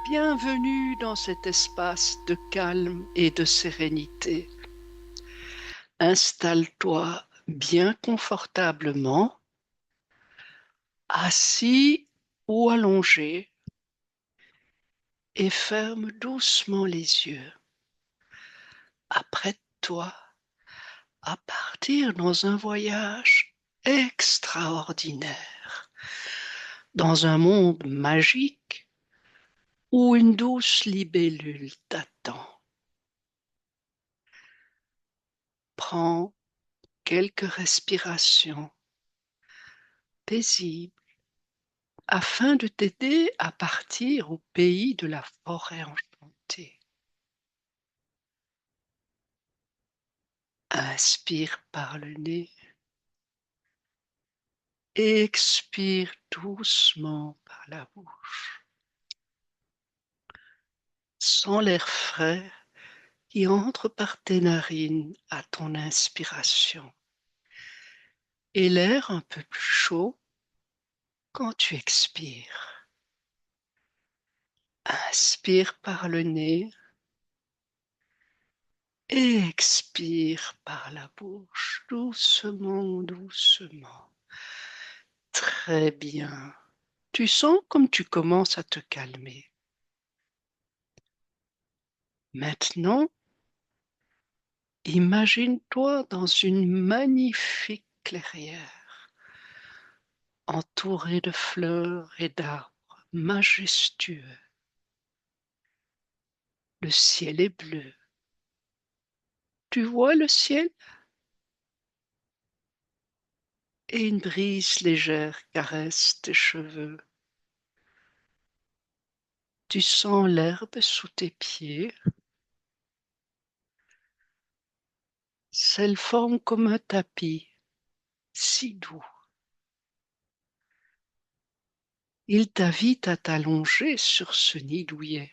Bienvenue dans cet espace de calme et de sérénité. Installe-toi bien confortablement, assis ou allongé, et ferme doucement les yeux. Apprête-toi à partir dans un voyage extraordinaire, dans un monde magique où une douce libellule t'attend. Prends quelques respirations paisibles afin de t'aider à partir au pays de la forêt enchantée. Inspire par le nez, expire doucement par la bouche. Sens l'air frais qui entre par tes narines à ton inspiration et l'air un peu plus chaud quand tu expires. Inspire par le nez, expire par la bouche, doucement, doucement. Très bien. Tu sens comme tu commences à te calmer. Maintenant, imagine-toi dans une magnifique clairière, entourée de fleurs et d'arbres majestueux. Le ciel est bleu. Tu vois le ciel et une brise légère caresse tes cheveux. Tu sens l'herbe sous tes pieds. Celle forme comme un tapis, si doux. Il t'invite à t'allonger sur ce nid douillet.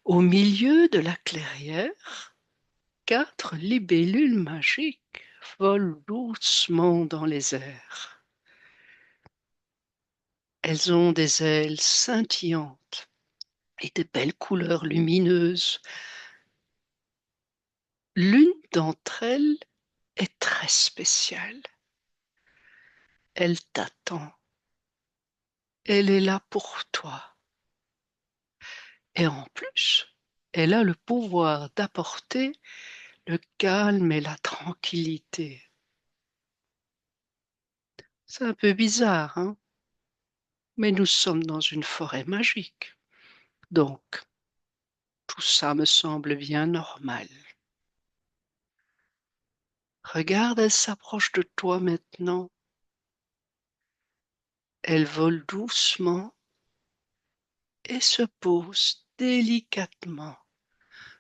Au milieu de la clairière, 4 libellules magiques volent doucement dans les airs. Elles ont des ailes scintillantes et de belles couleurs lumineuses. L'une d'entre elles est très spéciale. Elle t'attend. Elle est là pour toi. Et en plus, elle a le pouvoir d'apporter le calme et la tranquillité. C'est un peu bizarre, hein? Mais nous sommes dans une forêt magique. Donc, tout ça me semble bien normal. Regarde, elle s'approche de toi maintenant. Elle vole doucement et se pose délicatement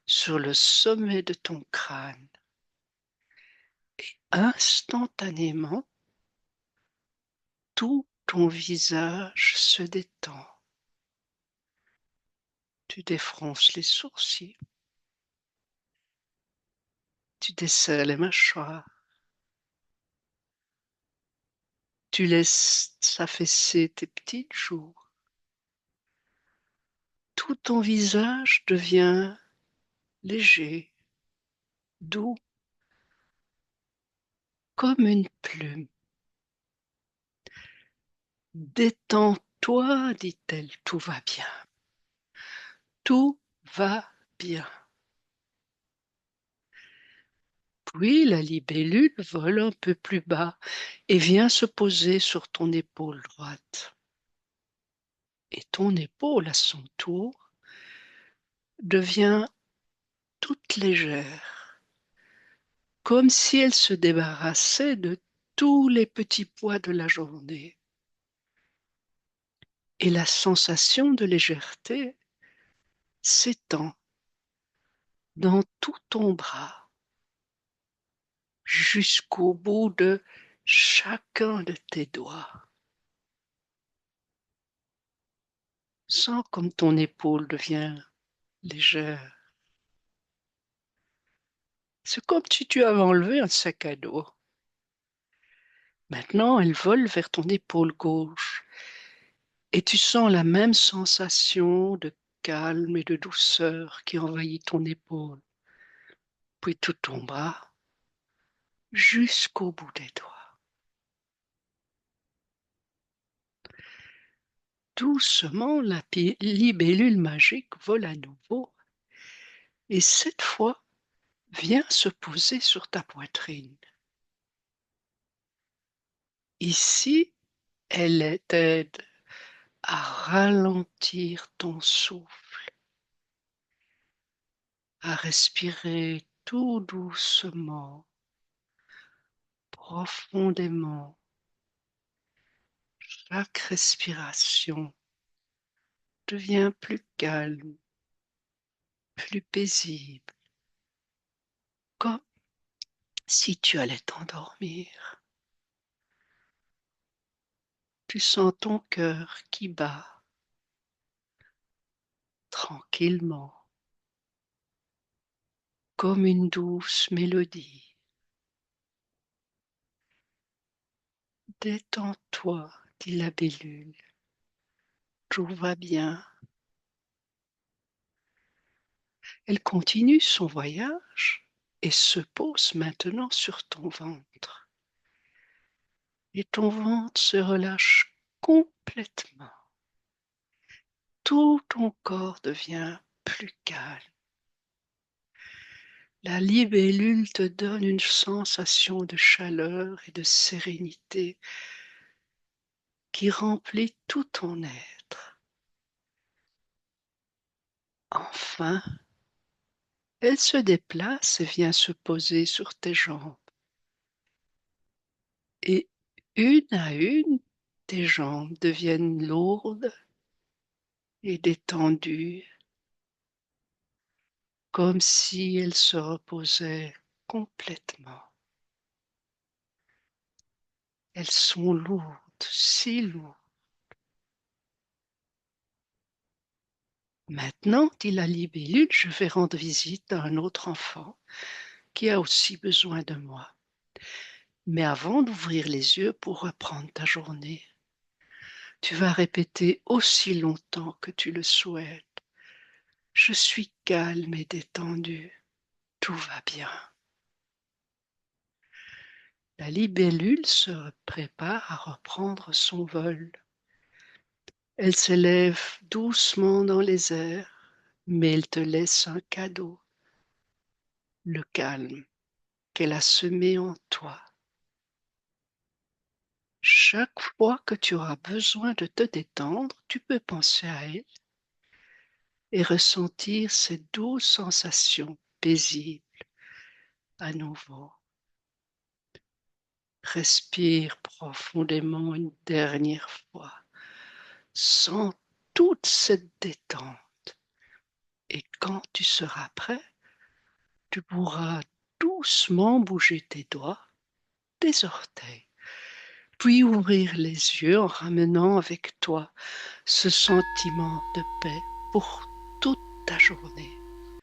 sur le sommet de ton crâne. Instantanément, tout ton visage se détend. Tu défronces les sourcils, tu desserres les mâchoires, tu laisses s'affaisser tes petites joues. Tout ton visage devient léger, doux, comme une plume. Détends-toi, dit-elle, tout va bien. Tout va bien. Puis la libellule vole un peu plus bas et vient se poser sur ton épaule droite. Et ton épaule, à son tour, devient toute légère, comme si elle se débarrassait de tous les petits poids de la journée. Et la sensation de légèreté s'étend dans tout ton bras, jusqu'au bout de chacun de tes doigts. Sens comme ton épaule devient légère. C'est comme si tu avais enlevé un sac à dos. Maintenant, elle vole vers ton épaule gauche Et tu sens la même sensation de calme et de douceur qui envahit ton épaule, puis tout ton bras, jusqu'au bout des doigts. Doucement, la libellule magique vole à nouveau et cette fois vient se poser sur ta poitrine. Ici, elle t'aide à ralentir ton souffle, à respirer tout doucement, profondément. Chaque respiration devient plus calme, plus paisible, comme si tu allais t'endormir. Tu sens ton cœur qui bat tranquillement, comme une douce mélodie. Détends-toi, dit la Bellule. Tout va bien. Elle continue son voyage et se pose maintenant sur ton ventre. Et ton ventre se relâche complètement. Tout ton corps devient plus calme. La libellule te donne une sensation de chaleur et de sérénité qui remplit tout ton être. Enfin, elle se déplace et vient se poser sur tes jambes. Et une à une, tes jambes deviennent lourdes et détendues, comme si elles se reposaient complètement. Elles sont lourdes, si lourdes. Maintenant, dit la libellule, je vais rendre visite à un autre enfant qui a aussi besoin de moi. Mais avant d'ouvrir les yeux pour reprendre ta journée, tu vas répéter aussi longtemps que tu le souhaites. Je suis calme et détendu. Tout va bien. La libellule se prépare à reprendre son vol. Elle s'élève doucement dans les airs, mais elle te laisse un cadeau, le calme qu'elle a semé en toi. Chaque fois que tu auras besoin de te détendre, tu peux penser à elle et ressentir cette douce sensation paisible à nouveau. Respire profondément une dernière fois. Sens toute cette détente. Et quand tu seras prêt, tu pourras doucement bouger tes doigts, tes orteils, puis ouvrir les yeux en ramenant avec toi ce sentiment de paix pour toute ta journée.